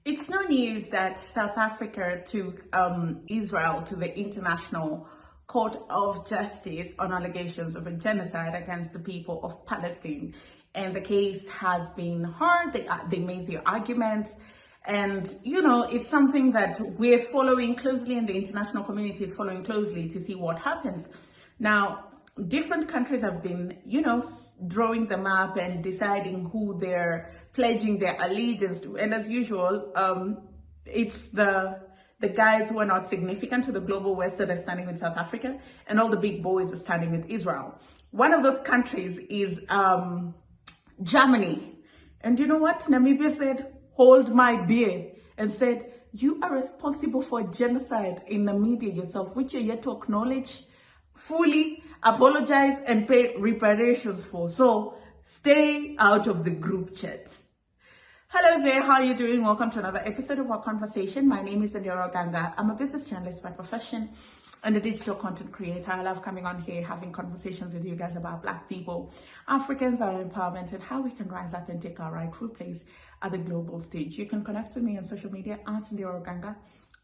It's no news that South Africa took Israel to the International Court of Justice on allegations of a genocide against the people of Palestine. And the case has been heard. They made their arguments. And, it's something that we're following closely, and the international community is following closely to see what happens. Now, different countries have been, drawing them up and deciding who they're pledging their allegiance to. And as usual, it's the guys who are not significant to the global West that are standing with South Africa, and all the big boys are standing with Israel. One of those countries is Germany. And you know what? Namibia said, hold my beer, and said, you are responsible for genocide in Namibia yourself, which you're yet to acknowledge, fully apologize, and pay reparations for. So stay out of the group chat. Hello there, how are you doing? Welcome to another episode of our conversation. My name is Ganga. I'm a business journalist by profession and a digital content creator. I love coming on here, having conversations with you guys about Black people, Africans, our empowerment, and how we can rise up and take our rightful place at the global stage. You can connect with me on social media at Ganga,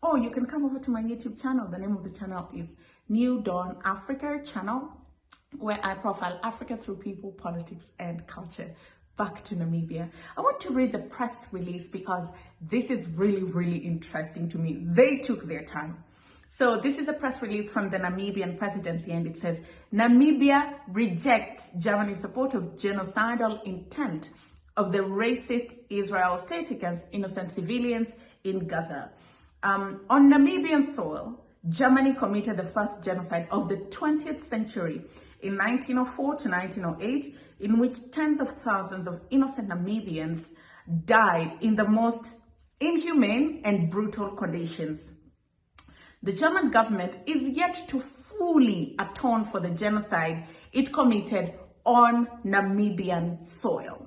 or you can come over to my YouTube channel. The name of the channel is New Dawn Africa channel, where I profile Africa through people, politics, and culture. Back to Namibia. I want to read the press release because this is really, really interesting to me. They took their time. So this is a press release from the Namibian presidency, and it says, Namibia rejects Germany's support of genocidal intent of the racist Israel state against innocent civilians in Gaza. On Namibian soil, Germany committed the first genocide of the 20th century in 1904 to 1908, in which tens of thousands of innocent Namibians died in the most inhumane and brutal conditions. The German government is yet to fully atone for the genocide it committed on Namibian soil.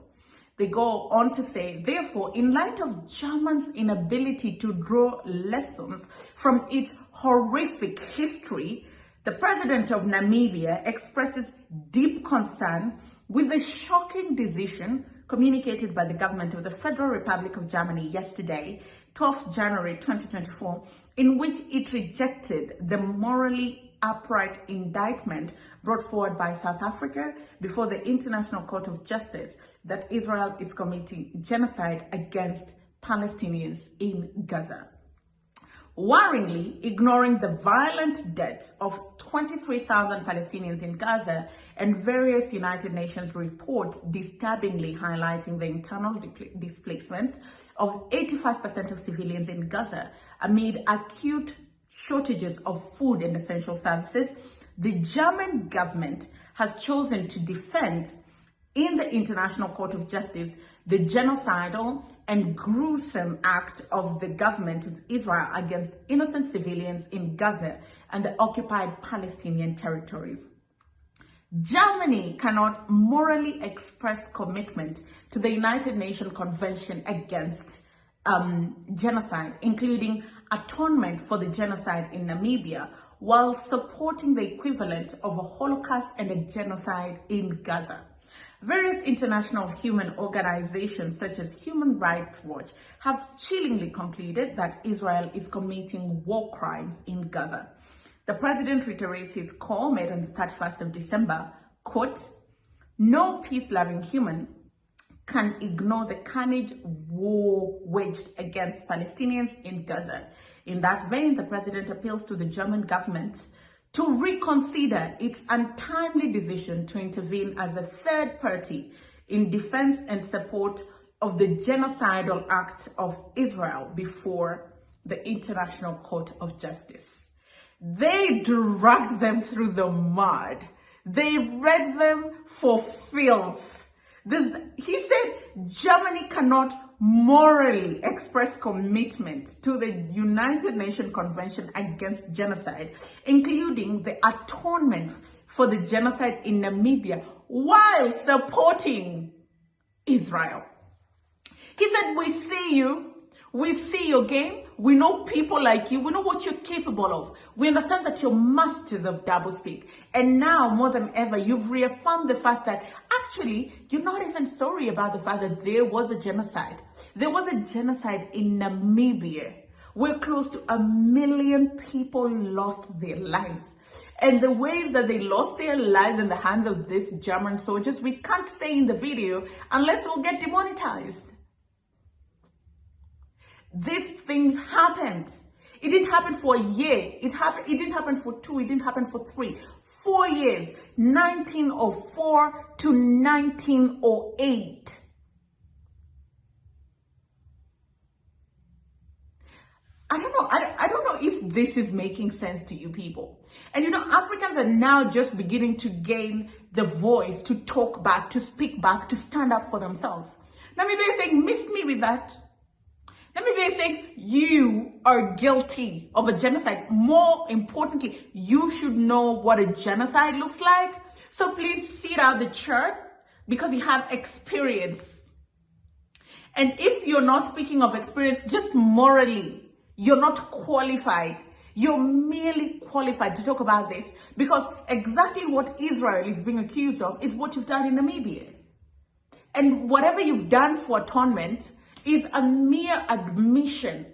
They go on to say, therefore, in light of Germany's inability to draw lessons from its horrific history, the President of Namibia expresses deep concern with the shocking decision communicated by the government of the Federal Republic of Germany yesterday, 12th January 2024, in which it rejected the morally upright indictment brought forward by South Africa before the International Court of Justice that Israel is committing genocide against Palestinians in Gaza. Worryingly ignoring the violent deaths of 23,000 Palestinians in Gaza and various United Nations reports disturbingly highlighting the internal displacement of 85% of civilians in Gaza amid acute shortages of food and essential services, the German government has chosen to defend in the International Court of Justice the genocidal and gruesome act of the government of Israel against innocent civilians in Gaza and the occupied Palestinian territories. Germany cannot morally express commitment to the United Nations Convention against genocide, including atonement for the genocide in Namibia, while supporting the equivalent of a Holocaust and a genocide in Gaza. Various international human organizations such as Human Rights Watch have chillingly concluded that Israel is committing war crimes in Gaza. The president reiterates his call made on the 31st of December, quote, no peace-loving human can ignore the carnage war waged against Palestinians in Gaza. In that vein, the president appeals to the German government to reconsider its untimely decision to intervene as a third party in defense and support of the genocidal acts of Israel before the International Court of Justice. They dragged them through the mud. They read them for filth. He said Germany cannot morally express commitment to the United Nations Convention against Genocide, including the atonement for the genocide in Namibia, while supporting Israel. He said, we see your game, we know people like you, we know what you're capable of. We understand that you're masters of doublespeak. And now, more than ever, you've reaffirmed the fact that actually, you're not even sorry about the fact that there was a genocide. There was a genocide in Namibia where close to 1 million people lost their lives. And the ways that they lost their lives in the hands of these German soldiers, we can't say in the video unless we'll get demonetized. These things happened. It didn't happen for a year. It didn't happen for 2. It didn't happen for 3. 4 years. 1904 to 1908. I don't know if this is making sense to you people. And Africans are now just beginning to gain the voice to talk back, to speak back, to stand up for themselves. Namibia is saying, miss me with that. Namibia is saying, you are guilty of a genocide. More importantly, you should know what a genocide looks like. So please sit out the chart because you have experience. And if you're not speaking of experience, just morally, you're not qualified. You're merely qualified to talk about this because exactly what Israel is being accused of is what you've done in Namibia. And whatever you've done for atonement is a mere admission,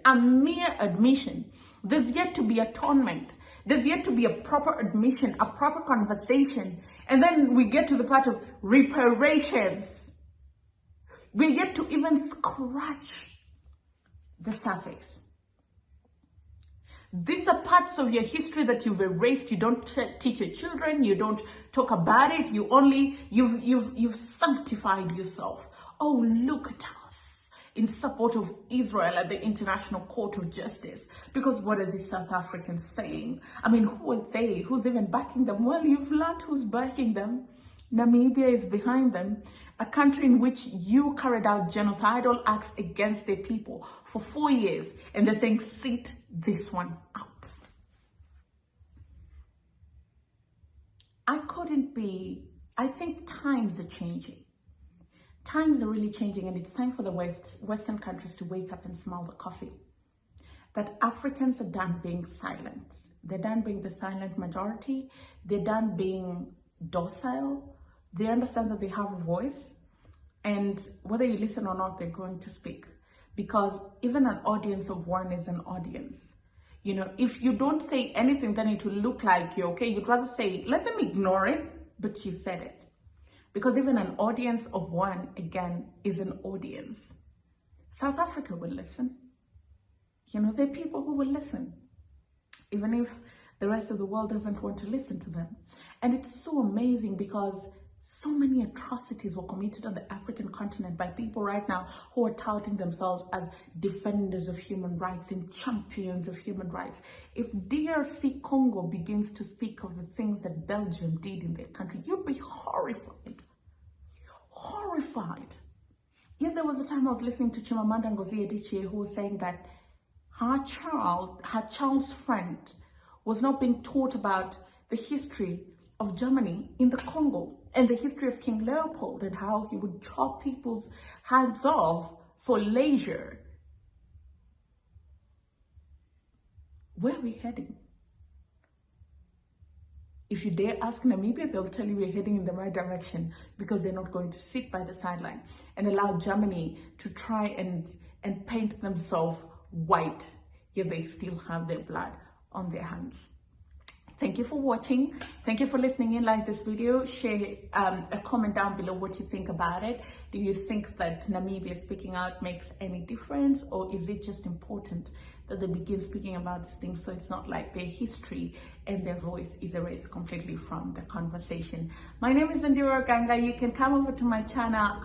There's yet to be atonement. There's yet to be a proper admission, a proper conversation. And then we get to the part of reparations. We're yet to even scratch the surface. These are parts of your history that you've erased. You don't teach your children. You don't talk about it. You've sanctified yourself. Oh, look at us in support of Israel at the International Court of Justice. Because what are the South Africans saying? I mean, who are they? Who's even backing them? Well, you've learned who's backing them. Namibia is behind them. A country in which you carried out genocidal acts against their people for 4 years. And they're saying, sit this one out. I think times are changing. Times are really changing, and it's time for the Western countries to wake up and smell the coffee. That Africans are done being silent. They're done being the silent majority. They're done being docile. They understand that they have a voice, and whether you listen or not, they're going to speak. Because even an audience of one is an audience. If you don't say anything, then it will look like you're okay. You'd rather say, let them ignore it, but you said it. Because even an audience of one, again, is an audience. South Africa will listen. There are people who will listen, even if the rest of the world doesn't want to listen to them. And it's so amazing because so many atrocities were committed on the African continent by people right now who are touting themselves as defenders of human rights and champions of human rights. If DRC Congo begins to speak of the things that Belgium did in their country, you'd be horrified. Horrified. Yet there was a time I was listening to Chimamanda Ngozi Adichie who was saying that her child's friend was not being taught about the history of Germany in the Congo and the history of King Leopold and how he would chop people's hands off for leisure. Where are we heading? If you dare ask Namibia, they'll tell you we're heading in the right direction because they're not going to sit by the sideline and allow Germany to try and paint themselves white, yet they still have their blood on their hands. Thank you for watching. Thank you for listening in. Like this video, share a comment down below what you think about it. Do you think that Namibia speaking out makes any difference, or is it just important that they begin speaking about these things so it's not like their history and their voice is erased completely from the conversation? My name is Indira Ganga. You can come over to my channel,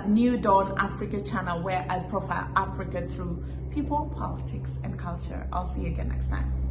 New Dawn Africa channel, where I profile Africa through people, politics, and culture. I'll see you again next time.